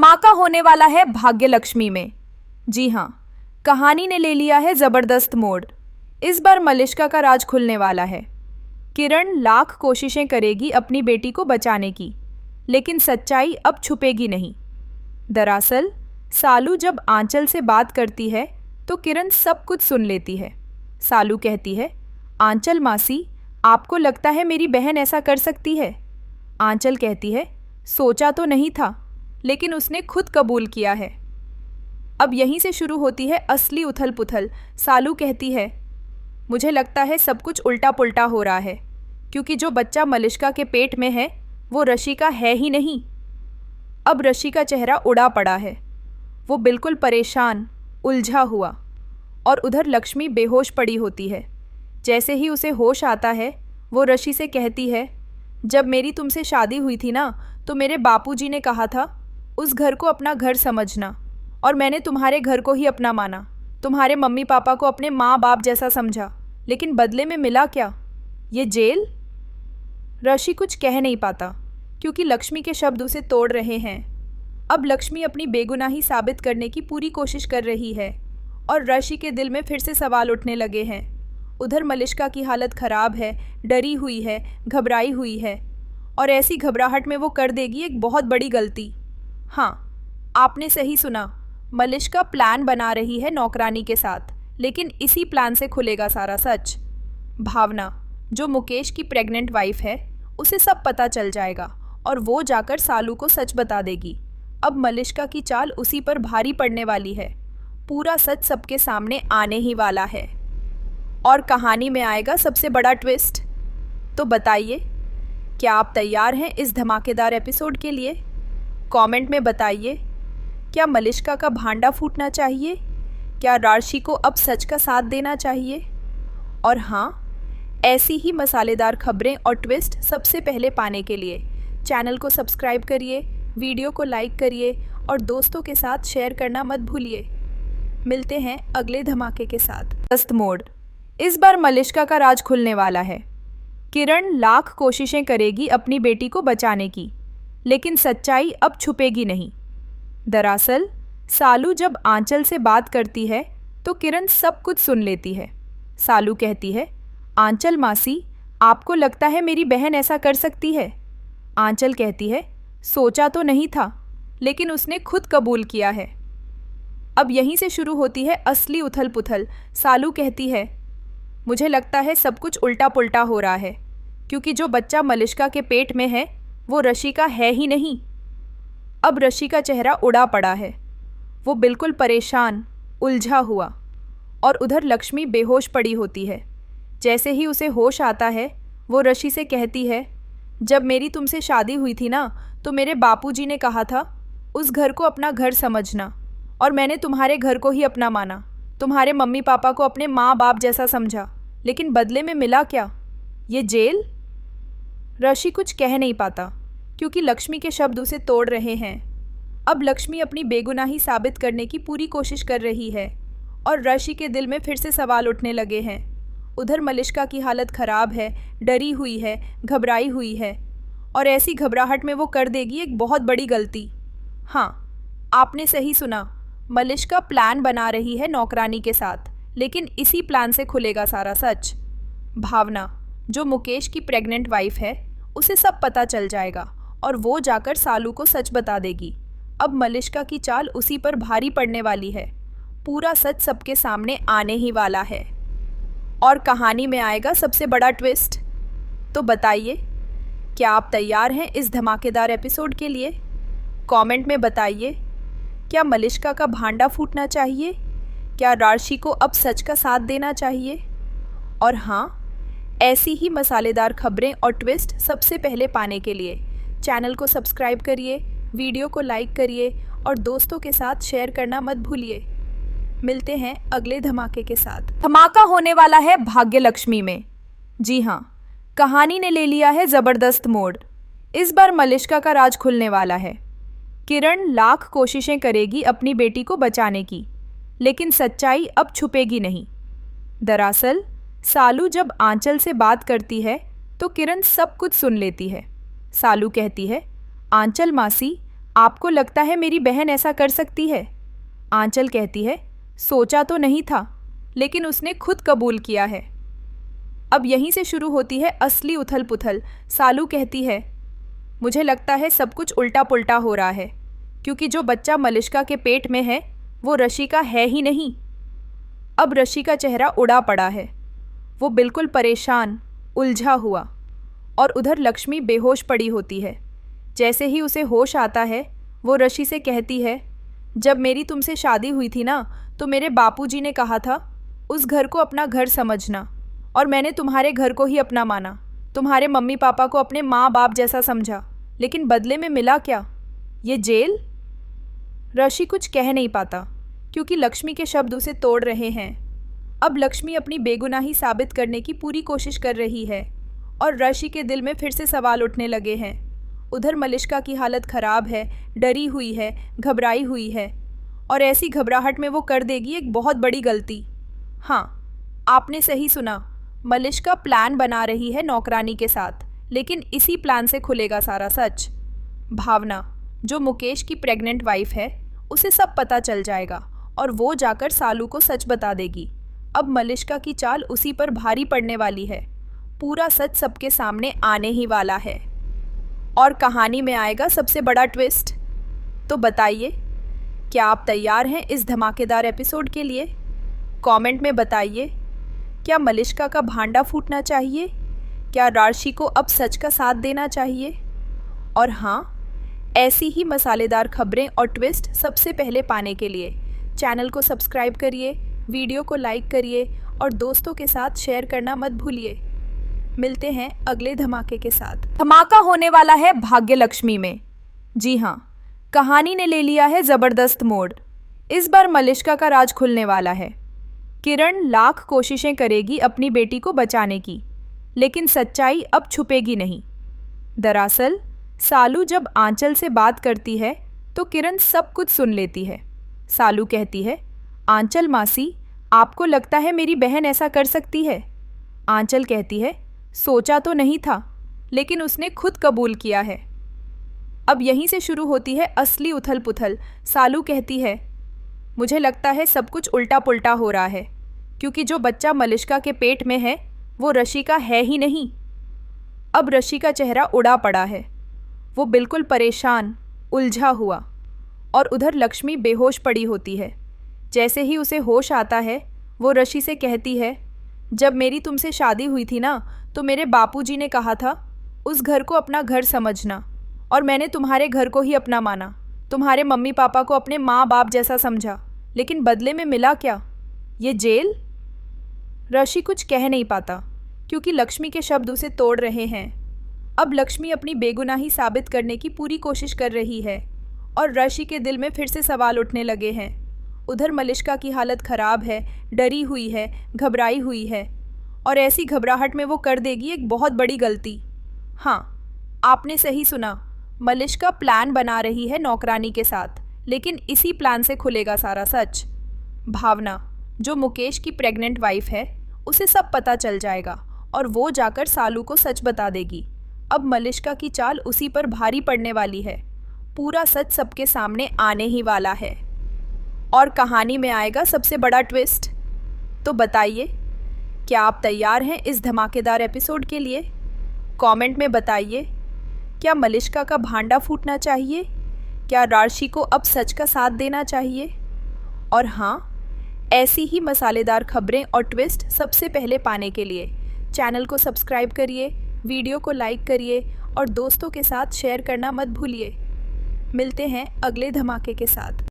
धमाका होने वाला है भाग्य लक्ष्मी में। जी हाँ, कहानी ने ले लिया है जबरदस्त मोड़। इस बार मलिष्का का राज खुलने वाला है। किरण लाख कोशिशें करेगी अपनी बेटी को बचाने की, लेकिन सच्चाई अब छुपेगी नहीं। दरअसल सालू जब आंचल से बात करती है तो किरण सब कुछ सुन लेती है। सालू कहती है, आंचल मासी, आपको लगता है मेरी बहन ऐसा कर सकती है? आंचल कहती है, सोचा तो नहीं था, लेकिन उसने खुद कबूल किया है। अब यहीं से शुरू होती है असली उथल पुथल। सालू कहती है, मुझे लगता है सब कुछ उल्टा पुल्टा हो रहा है, क्योंकि जो बच्चा मलिष्का के पेट में है वो ऋषि का है ही नहीं। अब ऋषि का चेहरा उड़ा पड़ा है। वो बिल्कुल परेशान, उलझा हुआ। और उधर लक्ष्मी बेहोश पड़ी होती है। जैसे ही उसे होश आता है वो ऋषि से कहती है, जब मेरी तुमसे शादी हुई थी ना, तो मेरे बापूजी ने कहा था उस घर को अपना घर समझना, और मैंने तुम्हारे घर को ही अपना माना। तुम्हारे मम्मी पापा को अपने माँ बाप जैसा समझा, लेकिन बदले में मिला क्या? ये जेल। ऋषि कुछ कह नहीं पाता, क्योंकि लक्ष्मी के शब्द उसे तोड़ रहे हैं। अब लक्ष्मी अपनी बेगुनाही साबित करने की पूरी कोशिश कर रही है, और ऋषि के दिल में फिर से सवाल उठने लगे हैं। उधर मलिष्का की हालत खराब है, डरी हुई है, घबराई हुई है, और ऐसी घबराहट में वो कर देगी एक बहुत बड़ी गलती। हाँ, आपने सही सुना, मलिष्का प्लान बना रही है नौकरानी के साथ, लेकिन इसी प्लान से खुलेगा सारा सच। भावना, जो मुकेश की प्रेग्नेंट वाइफ है, उसे सब पता चल जाएगा और वो जाकर सालू को सच बता देगी। अब मलिष्का की चाल उसी पर भारी पड़ने वाली है। पूरा सच सबके सामने आने ही वाला है, और कहानी में आएगा सबसे बड़ा ट्विस्ट। तो बताइए, क्या आप तैयार हैं इस धमाकेदार एपिसोड के लिए? कमेंट में बताइए, क्या मलिष्का का भांडा फूटना चाहिए? क्या राशि को अब सच का साथ देना चाहिए? और हाँ, ऐसी ही मसालेदार खबरें और ट्विस्ट सबसे पहले पाने के लिए चैनल को सब्सक्राइब करिए, वीडियो को लाइक करिए और दोस्तों के साथ शेयर करना मत भूलिए। मिलते हैं अगले धमाके के साथ। दस्त मोड़। इस बार मलिष्का का राज खुलने वाला है। किरण लाख कोशिशें करेगी अपनी बेटी को बचाने की, लेकिन सच्चाई अब छुपेगी नहीं। दरअसल सालू जब आंचल से बात करती है तो किरण सब कुछ सुन लेती है। सालू कहती है, आंचल मासी, आपको लगता है मेरी बहन ऐसा कर सकती है? आंचल कहती है, सोचा तो नहीं था, लेकिन उसने खुद कबूल किया है। अब यहीं से शुरू होती है असली उथल पुथल। सालू कहती है, मुझे लगता है सब कुछ उल्टा पुल्टा हो रहा है, क्योंकि जो बच्चा मलिष्का के पेट में है वो ऋषि का है ही नहीं। अब ऋषि का चेहरा उड़ा पड़ा है। वो बिल्कुल परेशान, उलझा हुआ। और उधर लक्ष्मी बेहोश पड़ी होती है। जैसे ही उसे होश आता है वो ऋषि से कहती है, जब मेरी तुमसे शादी हुई थी ना, तो मेरे बापूजी ने कहा था उस घर को अपना घर समझना, और मैंने तुम्हारे घर को ही अपना माना। तुम्हारे मम्मी पापा को अपने माँ बाप जैसा समझा, लेकिन बदले में मिला क्या? ये जेल। ऋषि कुछ कह नहीं पाता, क्योंकि लक्ष्मी के शब्द उसे तोड़ रहे हैं। अब लक्ष्मी अपनी बेगुनाही साबित करने की पूरी कोशिश कर रही है, और ऋषि के दिल में फिर से सवाल उठने लगे हैं। उधर मलिष्का की हालत खराब है, डरी हुई है, घबराई हुई है, और ऐसी घबराहट में वो कर देगी एक बहुत बड़ी गलती। हाँ, आपने सही सुना, मलिष्का प्लान बना रही है नौकरानी के साथ, लेकिन इसी प्लान से खुलेगा सारा सच। भावना, जो मुकेश की प्रेग्नेंट वाइफ है, उसे सब पता चल जाएगा और वो जाकर सालू को सच बता देगी। अब मलिष्का की चाल उसी पर भारी पड़ने वाली है। पूरा सच सबके सामने आने ही वाला है, और कहानी में आएगा सबसे बड़ा ट्विस्ट। तो बताइए, क्या आप तैयार हैं इस धमाकेदार एपिसोड के लिए? कमेंट में बताइए, क्या मलिष्का का भांडा फूटना चाहिए? क्या राशि को अब सच का साथ देना चाहिए? और हाँ, ऐसी ही मसालेदार खबरें और ट्विस्ट सबसे पहले पाने के लिए चैनल को सब्सक्राइब करिए, वीडियो को लाइक करिए और दोस्तों के साथ शेयर करना मत भूलिए। मिलते हैं अगले धमाके के साथ। धमाका होने वाला है भाग्य लक्ष्मी में। जी हाँ, कहानी ने ले लिया है जबरदस्त मोड़। इस बार मलिष्का का राज खुलने वाला है। किरण लाख कोशिशें करेगी अपनी बेटी को बचाने की, लेकिन सच्चाई अब छुपेगी नहीं। दरअसल सालू जब आंचल से बात करती है तो किरण सब कुछ सुन लेती है। सालू कहती है, आंचल मासी, आपको लगता है मेरी बहन ऐसा कर सकती है? आंचल कहती है, सोचा तो नहीं था, लेकिन उसने खुद कबूल किया है। अब यहीं से शुरू होती है असली उथल पुथल। सालू कहती है, मुझे लगता है सब कुछ उल्टा पुल्टा हो रहा है, क्योंकि जो बच्चा मलिष्का के पेट में है वो रशिका है ही नहीं। अब रशी का चेहरा उड़ा पड़ा है। वो बिल्कुल परेशान, उलझा हुआ। और उधर लक्ष्मी बेहोश पड़ी होती है। जैसे ही उसे होश आता है वो रशी से कहती है, जब मेरी तुमसे शादी हुई थी ना, तो मेरे बापूजी ने कहा था उस घर को अपना घर समझना, और मैंने तुम्हारे घर को ही अपना माना। तुम्हारे मम्मी पापा को अपने माँ बाप जैसा समझा, लेकिन बदले में मिला क्या? ये जेल। रशी कुछ कह नहीं पाता, क्योंकि लक्ष्मी के शब्द उसे तोड़ रहे हैं। अब लक्ष्मी अपनी बेगुनाही साबित करने की पूरी कोशिश कर रही है, और रशी के दिल में फिर से सवाल उठने लगे हैं। उधर मलिष्का की हालत ख़राब है, डरी हुई है, घबराई हुई है, और ऐसी घबराहट में वो कर देगी एक बहुत बड़ी गलती। हाँ, आपने सही सुना, मलिष्का प्लान बना रही है नौकरानी के साथ, लेकिन इसी प्लान से खुलेगा सारा सच। भावना, जो मुकेश की प्रेग्नेंट वाइफ है, उसे सब पता चल जाएगा और वो जाकर सालू को सच बता देगी। अब मलिष्का की चाल उसी पर भारी पड़ने वाली है। पूरा सच सबके सामने आने ही वाला है, और कहानी में आएगा सबसे बड़ा ट्विस्ट। तो बताइए, क्या आप तैयार हैं इस धमाकेदार एपिसोड के लिए? कमेंट में बताइए, क्या मलिष्का का भांडा फूटना चाहिए? क्या राशि को अब सच का साथ देना चाहिए? और हाँ, ऐसी ही मसालेदार खबरें और ट्विस्ट सबसे पहले पाने के लिए चैनल को सब्सक्राइब करिए, वीडियो को लाइक करिए और दोस्तों के साथ शेयर करना मत भूलिए। मिलते हैं अगले धमाके के साथ। धमाका होने वाला है भाग्य लक्ष्मी में। जी हाँ, कहानी ने ले लिया है ज़बरदस्त मोड़। इस बार मलिष्का का राज खुलने वाला है। किरण लाख कोशिशें करेगी अपनी बेटी को बचाने की, लेकिन सच्चाई अब छुपेगी नहीं। दरअसल सालू जब आंचल से बात करती है तो किरण सब कुछ सुन लेती है। सालू कहती है, आंचल मासी, आपको लगता है मेरी बहन ऐसा कर सकती है? आंचल कहती है, सोचा तो नहीं था, लेकिन उसने खुद कबूल किया है। अब यहीं से शुरू होती है असली उथल पुथल। सालू कहती है, मुझे लगता है सब कुछ उल्टा पुल्टा हो रहा है, क्योंकि जो बच्चा मलिष्का के पेट में है वो रशिका है ही नहीं। अब रशी का चेहरा उड़ा पड़ा है। वो बिल्कुल परेशान, उलझा हुआ। और उधर लक्ष्मी बेहोश पड़ी होती है। जैसे ही उसे होश आता है वो रशी से कहती है, जब मेरी तुमसे शादी हुई थी ना, तो मेरे बापूजी ने कहा था उस घर को अपना घर समझना, और मैंने तुम्हारे घर को ही अपना माना। तुम्हारे मम्मी पापा को अपने माँ बाप जैसा समझा, लेकिन बदले में मिला क्या? ये जेल। रशी कुछ कह नहीं पाता, क्योंकि लक्ष्मी के शब्द उसे तोड़ रहे हैं। अब लक्ष्मी अपनी बेगुनाही साबित करने की पूरी कोशिश कर रही है, और रशी के दिल में फिर से सवाल उठने लगे हैं। उधर मलिष्का की हालत ख़राब है, डरी हुई है, घबराई हुई है, और ऐसी घबराहट में वो कर देगी एक बहुत बड़ी गलती। हाँ, आपने सही सुना, मलिष्का प्लान बना रही है नौकरानी के साथ, लेकिन इसी प्लान से खुलेगा सारा सच। भावना, जो मुकेश की प्रेग्नेंट वाइफ है, उसे सब पता चल जाएगा और वो जाकर सालू को सच बता देगी। अब मलिष्का की चाल उसी पर भारी पड़ने वाली है। पूरा सच सबके सामने आने ही वाला है, और कहानी में आएगा सबसे बड़ा ट्विस्ट। तो बताइए, क्या आप तैयार हैं इस धमाकेदार एपिसोड के लिए? कमेंट में बताइए, क्या मलिष्का का भांडा फूटना चाहिए? क्या राशि को अब सच का साथ देना चाहिए? और हाँ, ऐसी ही मसालेदार खबरें और ट्विस्ट सबसे पहले पाने के लिए चैनल को सब्सक्राइब करिए, वीडियो को लाइक करिए और दोस्तों के साथ शेयर करना मत भूलिए। मिलते हैं अगले धमाके के साथ।